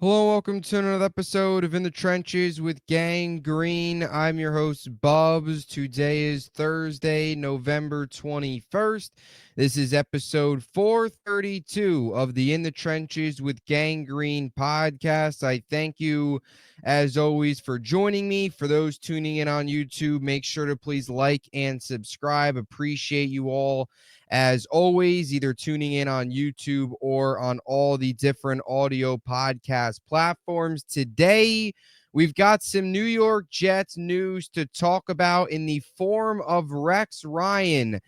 Hello, welcome to another episode of In the Trenches with Gang Green. I'm your host, Bubbs. Today is Thursday, November 21st. This is episode 432 of the In the Trenches with Gang Green podcast. I thank you, as always, for joining me. For those tuning in on YouTube, make sure to please like and subscribe. Appreciate you all as always, either tuning in on YouTube or on all the different audio podcast platforms. Today, we've got some New York Jets news to talk about in the form of Rex Ryan.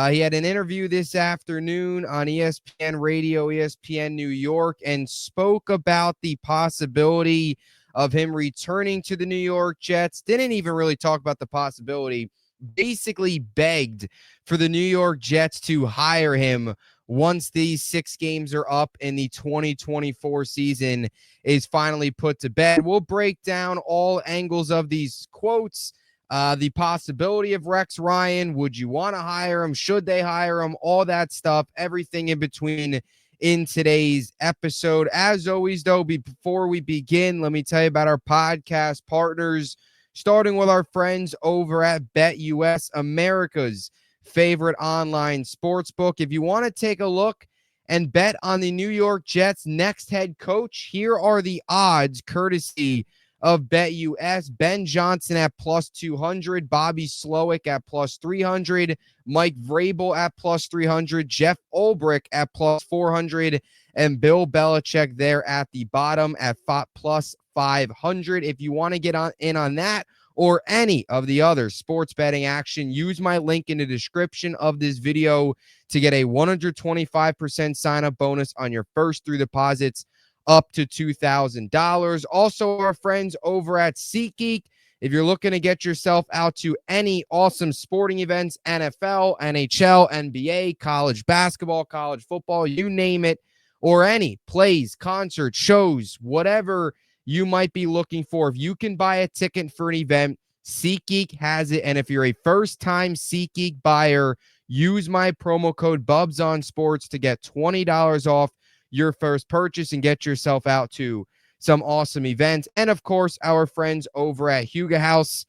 He had an interview this afternoon on ESPN Radio, ESPN New York, and spoke about the possibility of him returning to the New York Jets. Didn't even really talk about the possibility, basically begged for the New York Jets to hire him once these 6 games are up and the 2024 season is finally put to bed. We'll break down all angles of these quotes, the possibility of Rex Ryan. Would you want to hire him? Should they hire him? All that stuff, everything in between in today's episode. As always, though, before we begin, let me tell you about our podcast partners, starting with our friends over at BetUS, America's favorite online sportsbook. If you want to take a look and bet on the New York Jets' next head coach, here are the odds courtesy of BetUS. Ben Johnson at plus 200, Bobby Slowick at plus 300, Mike Vrabel at plus 300, Jeff Ulbrich at plus 400, and Bill Belichick there at the bottom at plus 500. If you want to get in on that or any of the other sports betting action, use my link in the description of this video to get a 125% sign-up bonus on your first 3 deposits up to $2,000. Also, our friends over at SeatGeek, if you're looking to get yourself out to any awesome sporting events, NFL, NHL, NBA, college basketball, college football, you name it, or any plays, concerts, shows, whatever you might be looking for. If you can buy a ticket for an event, SeatGeek has it. And if you're a first-time SeatGeek buyer, use my promo code BUBSONSPORTS to get $20 off your first purchase and get yourself out to some awesome events. And, of course, our friends over at Huga House.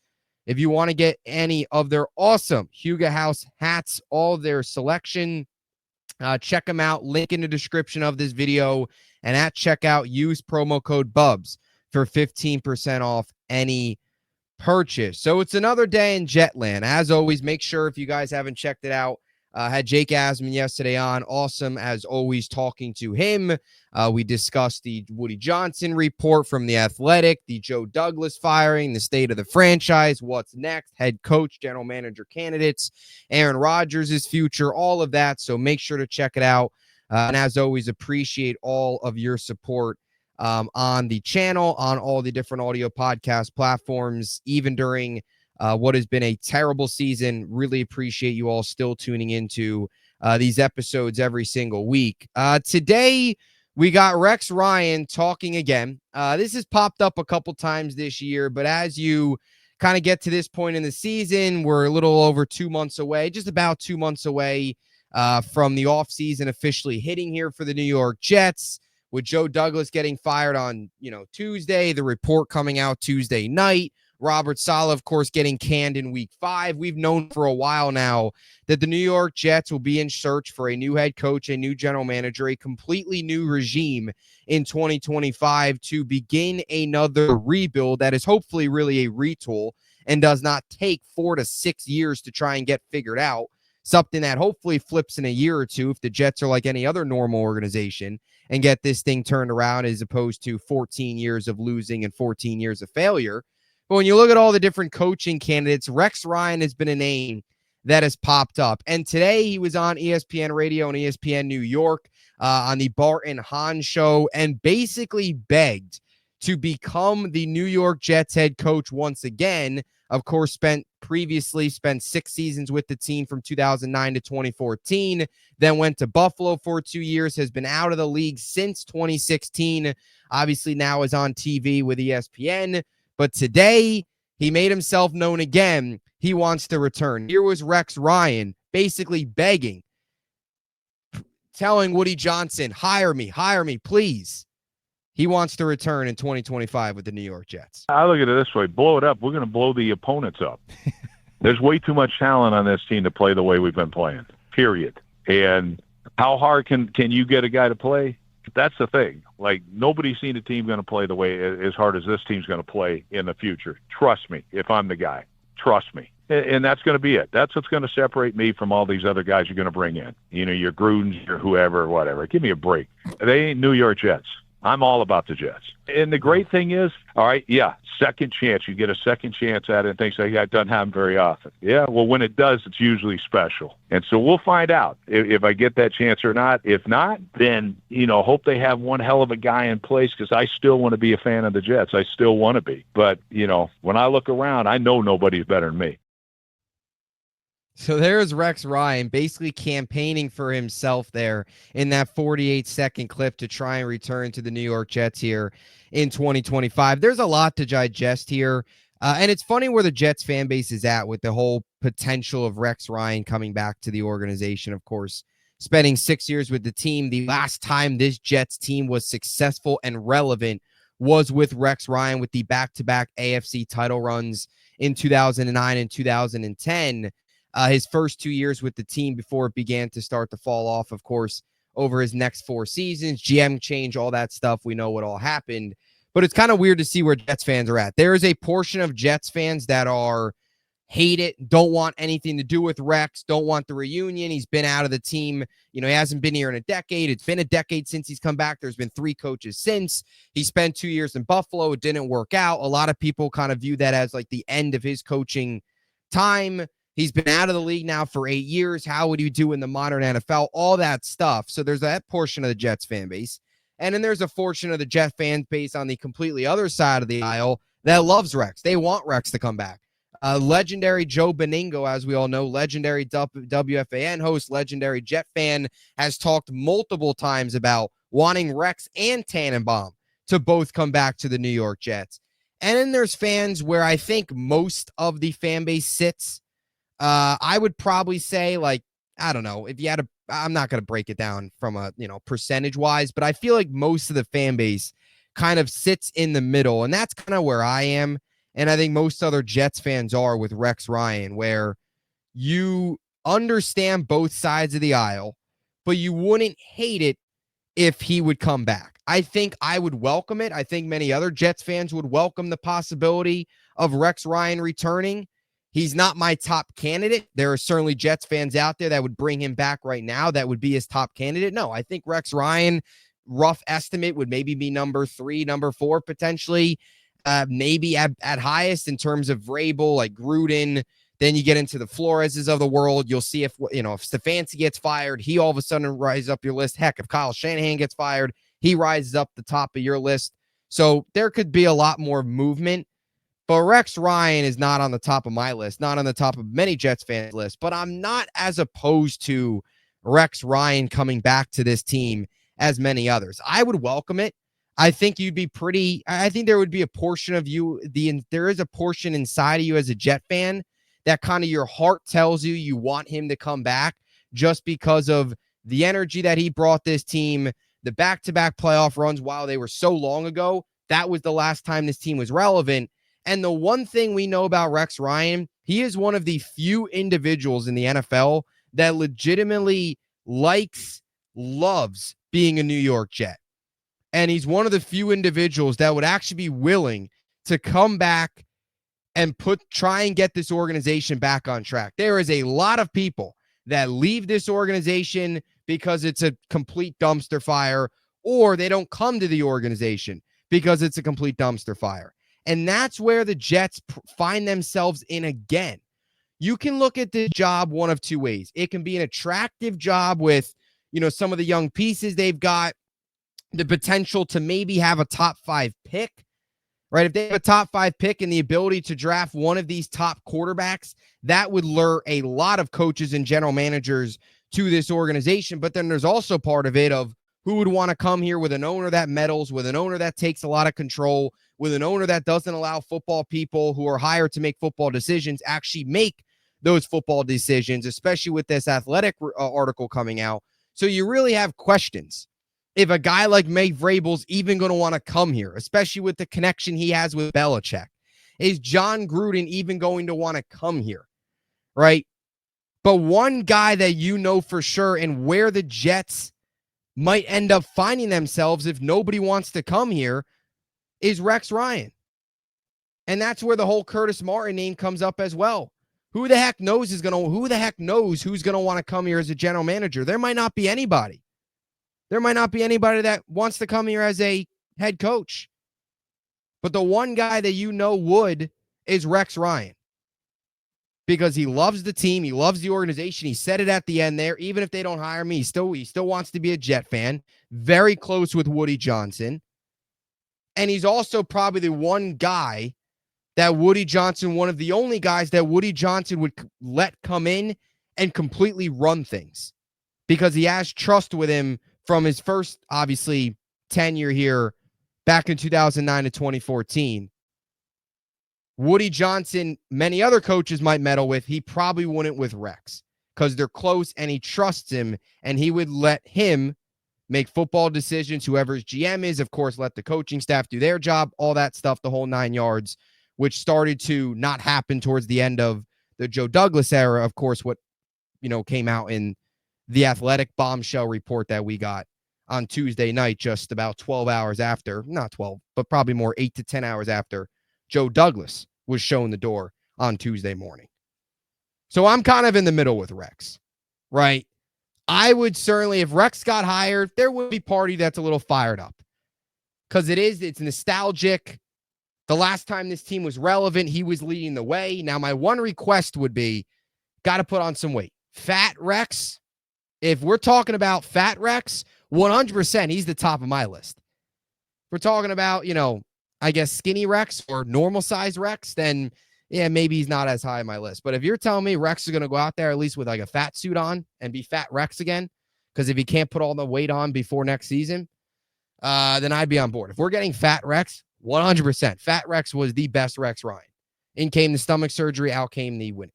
If you want to get any of their awesome Huga House hats, all their selection, check them out. Link in the description of this video. And at checkout, use promo code BUBS for 15% off any purchase. So it's another day in Jetland. As always, make sure if you guys haven't checked it out, had Jake Asman yesterday on. Awesome, as always, talking to him. We discussed the Woody Johnson report from The Athletic, the Joe Douglas firing, the state of the franchise, what's next, head coach, general manager candidates, Aaron Rodgers' future, all of that. So make sure to check it out. And as always, appreciate all of your support on the channel, on all the different audio podcast platforms, even during what has been a terrible season. Really appreciate you all still tuning into these episodes every single week. Today, we got Rex Ryan talking again. This has popped up a couple times this year, but as you kind of get to this point in the season, we're a little over 2 months away, just about 2 months away from the offseason officially hitting here for the New York Jets, with Joe Douglas getting fired on, Tuesday, the report coming out Tuesday night, Robert Saleh, of course, getting canned in week 5. We've known for a while now that the New York Jets will be in search for a new head coach, a new general manager, a completely new regime in 2025 to begin another rebuild that is hopefully really a retool and does not take 4 to 6 years to try and get figured out. Something that hopefully flips in a year or two if the Jets are like any other normal organization and get this thing turned around, as opposed to 14 years of losing and 14 years of failure. But when you look at all the different coaching candidates, Rex Ryan has been a name that has popped up. And today he was on ESPN Radio and ESPN New York on the Bart and Hahn show and basically begged to become the New York Jets head coach once again. Of course, previously spent 6 seasons with the team from 2009 to 2014, then went to Buffalo for 2 years, has been out of the league since 2016, obviously now is on TV with ESPN. But today, he made himself known again. He wants to return. Here was Rex Ryan basically begging, telling Woody Johnson, hire me, please. he wants to return in 2025 with the New York Jets. I look at it this way: blow it up. We're going to blow the opponents up. There's way too much talent on this team to play the way we've been playing, period. And how hard can you get a guy to play? That's the thing. Like, nobody's seen a team going to play the way as hard as this team's going to play in the future. Trust me, if I'm the guy. Trust me. And that's going to be it. That's what's going to separate me from all these other guys you're going to bring in. You know, your Grudens, your whoever, whatever. Give me a break. They ain't New York Jets. I'm all about the Jets. And the great thing is, all right, yeah, second chance. You get a second chance at it and things like that. It doesn't happen very often. Yeah, well, when it does, it's usually special. And so we'll find out if I get that chance or not. If not, then, you know, hope they have one hell of a guy in place, because I still want to be a fan of the Jets. I still want to be. But, you know, when I look around, I know nobody's better than me. So there's Rex Ryan basically campaigning for himself there in that 48-second clip to try and return to the New York Jets here in 2025. There's a lot to digest here. And it's funny where the Jets fan base is at with the whole potential of Rex Ryan coming back to the organization. Of course, spending 6 years with the team. The last time this Jets team was successful and relevant was with Rex Ryan, with the back-to-back AFC title runs in 2009 and 2010. His first 2 years with the team before it began to start to fall off, of course, over his next 4 seasons, GM change, all that stuff. We know what all happened. But it's kind of weird to see where Jets fans are at. There is a portion of Jets fans that hate it, don't want anything to do with Rex, don't want the reunion. He's been out of the team. You know, he hasn't been here in a decade. It's been a decade since he's come back. There's been 3 coaches since. He spent 2 years in Buffalo. It didn't work out. A lot of people kind of view that as like the end of his coaching time. He's been out of the league now for 8 years. How would you do in the modern NFL? All that stuff. So there's that portion of the Jets fan base. And then there's a portion of the Jets fan base on the completely other side of the aisle that loves Rex. They want Rex to come back. Legendary Joe Beningo, as we all know, legendary WFAN host, legendary Jet fan, has talked multiple times about wanting Rex and Tannenbaum to both come back to the New York Jets. And then there's fans where I think most of the fan base sits. I would probably say, like, I don't know, if you had I'm not going to break it down from a, percentage wise, but I feel like most of the fan base kind of sits in the middle. And that's kind of where I am. And I think most other Jets fans are with Rex Ryan, where you understand both sides of the aisle, but you wouldn't hate it if he would come back. I think I would welcome it. I think many other Jets fans would welcome the possibility of Rex Ryan returning. He's not my top candidate. There are certainly Jets fans out there that would bring him back right now. That would be his top candidate. No, I think Rex Ryan, rough estimate, would maybe be number 3, number 4, potentially. Maybe at highest in terms of Vrabel, like Gruden. Then you get into the Floreses of the world. You'll see if Stefanski gets fired, he all of a sudden rises up your list. Heck, if Kyle Shanahan gets fired, he rises up the top of your list. So there could be a lot more movement. But Rex Ryan is not on the top of my list, not on the top of many Jets fans' list. But I'm not as opposed to Rex Ryan coming back to this team as many others. I would welcome it. I think I think there would be a portion of you, there is a portion inside of you as a Jet fan that kind of your heart tells you want him to come back just because of the energy that he brought this team, the back-to-back playoff runs while they were so long ago. That was the last time this team was relevant. And the one thing we know about Rex Ryan, he is one of the few individuals in the NFL that legitimately loves being a New York Jet. And he's one of the few individuals that would actually be willing to come back and try and get this organization back on track. There is a lot of people that leave this organization because it's a complete dumpster fire, or they don't come to the organization because it's a complete dumpster fire. And that's where the Jets find themselves in again. You can look at this job one of two ways. It can be an attractive job with, some of the young pieces they've got, the potential to maybe have a top 5 pick, right? If they have a top 5 pick and the ability to draft one of these top quarterbacks, that would lure a lot of coaches and general managers to this organization. But then there's also part of it of who would want to come here with an owner that meddles, with an owner that takes a lot of control, with an owner that doesn't allow football people who are hired to make football decisions actually make those football decisions, especially with this athletic article coming out. So you really have questions if a guy like Mike Vrabel's even going to want to come here, especially with the connection he has with Belichick. Is John Gruden even going to want to come here, right? But one guy that you know for sure and where the Jets might end up finding themselves if nobody wants to come here is Rex Ryan. And that's where the whole Curtis Martin name comes up as well. Who the heck knows who's going to want to come here as a general manager? There might not be anybody. There might not be anybody that wants to come here as a head coach. But the one guy that you know would is Rex Ryan. Because he loves the team. He loves the organization. He said it at the end there. Even if they don't hire me, he still wants to be a Jet fan. Very close with Woody Johnson. And he's also probably the one guy that Woody Johnson, one of the only guys that Woody Johnson would let come in and completely run things. Because he has trust with him from his first, obviously, tenure here back in 2009 to 2014. Woody Johnson, many other coaches might meddle with. He probably wouldn't with Rex because they're close and he trusts him and he would let him make football decisions. Whoever his GM is, of course, let the coaching staff do their job, all that stuff, the whole 9 yards, which started to not happen towards the end of the Joe Douglas era. Of course, what, came out in the Athletic bombshell report that we got on Tuesday night, just about 12 hours after, not 12, but probably more 8 to 10 hours after Joe Douglas was shown the door on Tuesday morning. So I'm kind of in the middle with Rex, right? I would certainly, if Rex got hired, there would be party that's a little fired up because it's nostalgic. The last time this team was relevant, he was leading the way. Now, my one request would be, got to put on some weight. Fat Rex, if we're talking about Fat Rex, 100%, he's the top of my list. If we're talking about, I guess skinny Rex or normal size Rex, then yeah, maybe he's not as high on my list. But if you're telling me Rex is going to go out there at least with like a fat suit on and be Fat Rex again, because if he can't put all the weight on before next season, then I'd be on board. If we're getting Fat Rex, 100%. Fat Rex was the best Rex Ryan. In came the stomach surgery, out came the winning.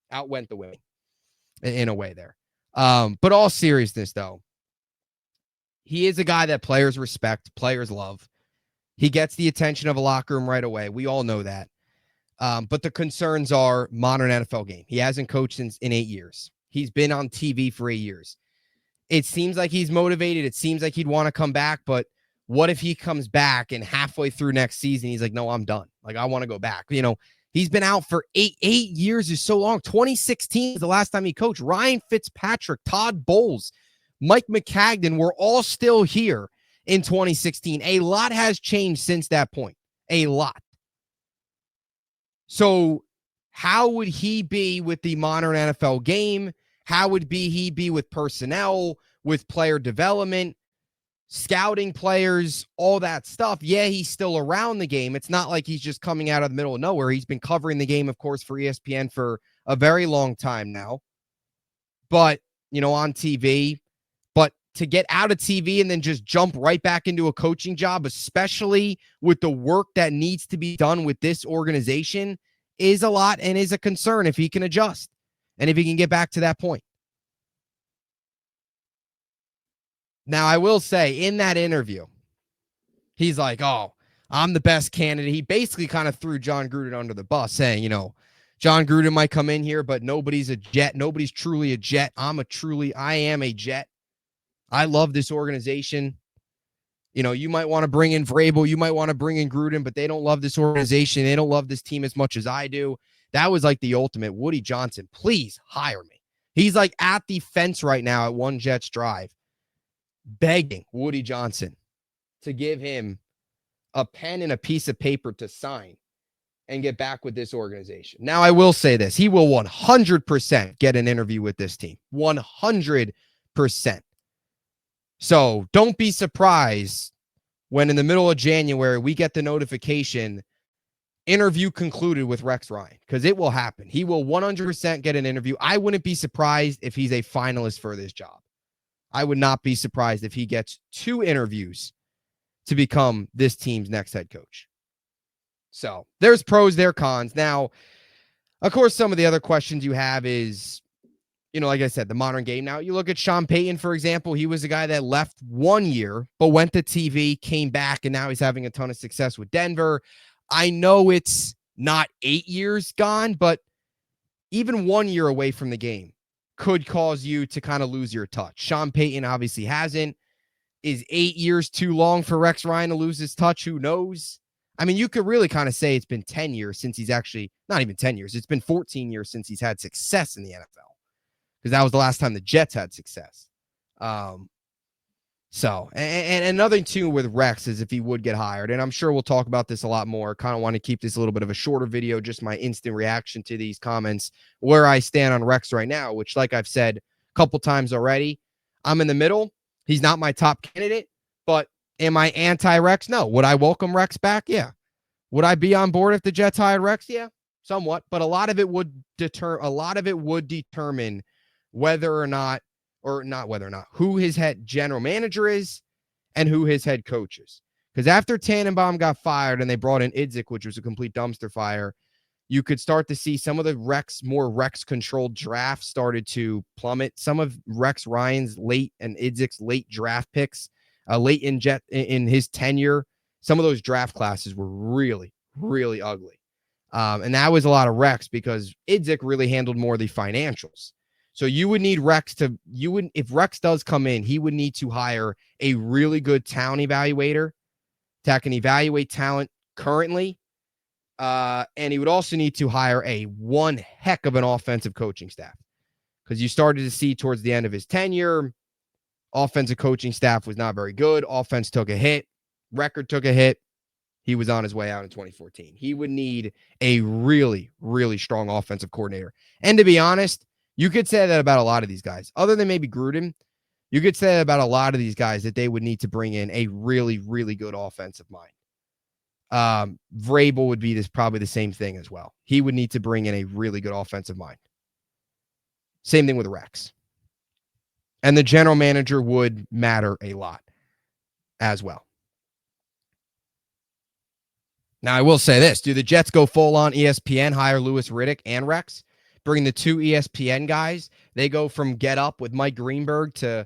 Out went the winning in a way there. But all seriousness, though, he is a guy that players respect, players love. He gets the attention of a locker room right away. We all know that. But the concerns are modern NFL game. He hasn't coached in 8 years. He's been on TV for 8 years. It seems like he's motivated. It seems like he'd want to come back. But what if he comes back and halfway through next season, he's like, no, I'm done. Like, I want to go back. He's been out for 8 years is so long. 2016 is the last time he coached. Ryan Fitzpatrick, Todd Bowles, Mike McCagnon were all still here in 2016. A lot has changed since that point. A lot. So how would he be with the modern NFL game? How would he be with personnel, with player development, scouting players, all that stuff? Yeah, he's still around the game. It's not like he's just coming out of the middle of nowhere. He's been covering the game, of course, for ESPN for a very long time now. But, on TV. But to get out of TV and then just jump right back into a coaching job, especially with the work that needs to be done with this organization, is a lot and is a concern if he can adjust and if he can get back to that point. Now, I will say in that interview, he's like, oh, I'm the best candidate. He basically kind of threw John Gruden under the bus saying, John Gruden might come in here, but nobody's a Jet. Nobody's truly a Jet. I am a Jet. I love this organization. You might want to bring in Vrabel. You might want to bring in Gruden, but they don't love this organization. They don't love this team as much as I do. That was like the ultimate. Woody Johnson, please hire me. He's like at the fence right now at One Jets Drive, begging Woody Johnson to give him a pen and a piece of paper to sign and get back with this organization. Now, I will say this. He will 100% get an interview with this team. 100%. So don't be surprised when in the middle of January, we get the notification, interview concluded with Rex Ryan, because it will happen. He will 100% get an interview. I wouldn't be surprised if he's a finalist for this job. I would not be surprised if he gets 2 interviews to become this team's next head coach. So there's pros, there cons. Now, of course, some of the other questions you have is, like I said, the modern game now. You look at Sean Payton, for example. He was a guy that left 1 year, but went to TV, came back, and now he's having a ton of success with Denver. I know it's not 8 years gone, but even 1 year away from the game could cause you to kind of lose your touch. Sean Payton obviously hasn't. Is 8 years too long for Rex Ryan to lose his touch? Who knows? I mean, you could really kind of say it's been 10 years since he's actually, not even 10 years. It's been 14 years since he's had success in the NFL. Because that was the last time the Jets had success. And another thing too with Rex is if he would get hired, and I'm sure we'll talk about this a lot more. Kind of want to keep this a little bit of a shorter video, just my instant reaction to these comments, where I stand on Rex right now, which, like I've said a couple times already, I'm in the middle. He's not my top candidate, but am I anti-Rex? No. Would I welcome Rex back? Yeah. Would I be on board if the Jets hired Rex? Yeah, somewhat. But a lot of it would determine whether or not, who his head general manager is and who his head coach is. Because after Tannenbaum got fired and they brought in Idzik, which was a complete dumpster fire, you could start to see some of the more Rex-controlled drafts started to plummet. Some of Rex Ryan's late and Idzik's late draft picks, late in his tenure, some of those draft classes were really, really ugly. And that was a lot of Rex because Idzik really handled more of the financials. So you would need Rex if Rex does come in, he would need to hire a really good talent evaluator that can evaluate talent currently. And he would also need to hire one heck of an offensive coaching staff, because you started to see towards the end of his tenure, offensive coaching staff was not very good. Offense took a hit. Record took a hit. He was on his way out in 2014. He would need a really, really strong offensive coordinator. And to be honest, you could say that about a lot of these guys. Other than maybe Gruden, you could say that about a lot of these guys, that they would need to bring in a really, really good offensive mind. Vrabel would be probably the same thing as well. He would need to bring in a really good offensive mind. Same thing with Rex. And the general manager would matter a lot as well. Now, I will say this. Do the Jets go full on ESPN, hire Louis Riddick and Rex? Bring the two ESPN guys. They go from Get Up with Mike Greenberg to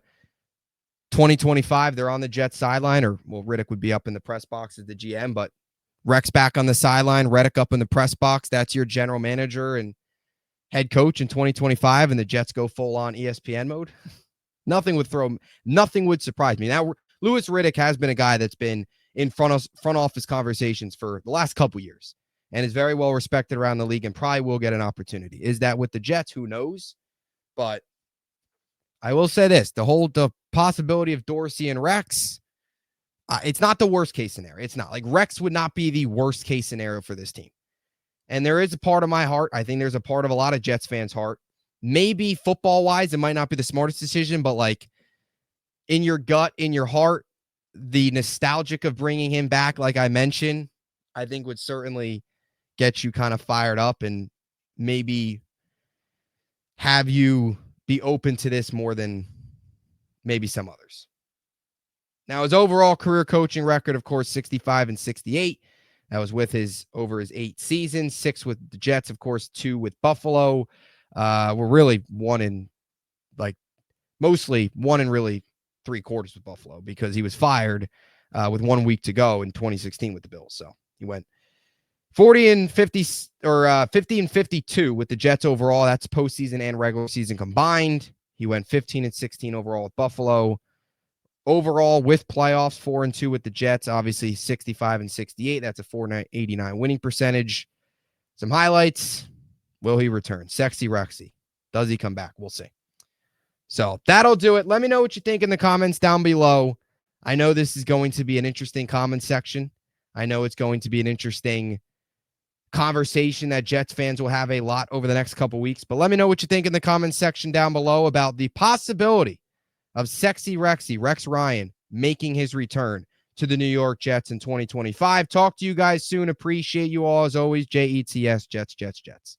2025. They're on the Jets sideline, or, well, Riddick would be up in the press box as the GM, but Rex back on the sideline, Riddick up in the press box. That's your general manager and head coach in 2025, and the Jets go full on ESPN mode. Nothing would surprise me. Now, Louis Riddick has been a guy that's been in front office conversations for the last couple years and is very well respected around the league and probably will get an opportunity. Is that with the Jets? Who knows? But I will say this, the possibility of Dorsey and Rex, it's not the worst case scenario. It's not. Like, Rex would not be the worst case scenario for this team. And there is a part of my heart, I think there's a part of a lot of Jets fans' heart, maybe football-wise, it might not be the smartest decision, but like in your gut, in your heart, the nostalgic of bringing him back, like I mentioned, I think would certainly get you kind of fired up and maybe have you be open to this more than maybe some others. Now, his overall career coaching record, of course, 65-68. That was with over his 8 seasons, 6 with the Jets, of course, 2 with Buffalo. We're really mostly 1 and really 3 quarters with Buffalo, because he was fired with 1 week to go in 2016 with the Bills. So he went 50-52 with the Jets overall. That's postseason and regular season combined. He went 15-16 overall with Buffalo. Overall, with playoffs, 4-2 with the Jets. Obviously, 65-68. That's a .489 winning percentage. Some highlights. Will he return? Sexy Rexy. Does he come back? We'll see. So that'll do it. Let me know what you think in the comments down below. I know this is going to be an interesting comment section. I know it's going to be an interesting conversation that Jets fans will have a lot over the next couple weeks. But let me know what you think in the comments section down below about the possibility of Sexy Rexy, Rex Ryan, making his return to the New York Jets in 2025. Talk to you guys soon. Appreciate you all as always. JETS, Jets, Jets, Jets.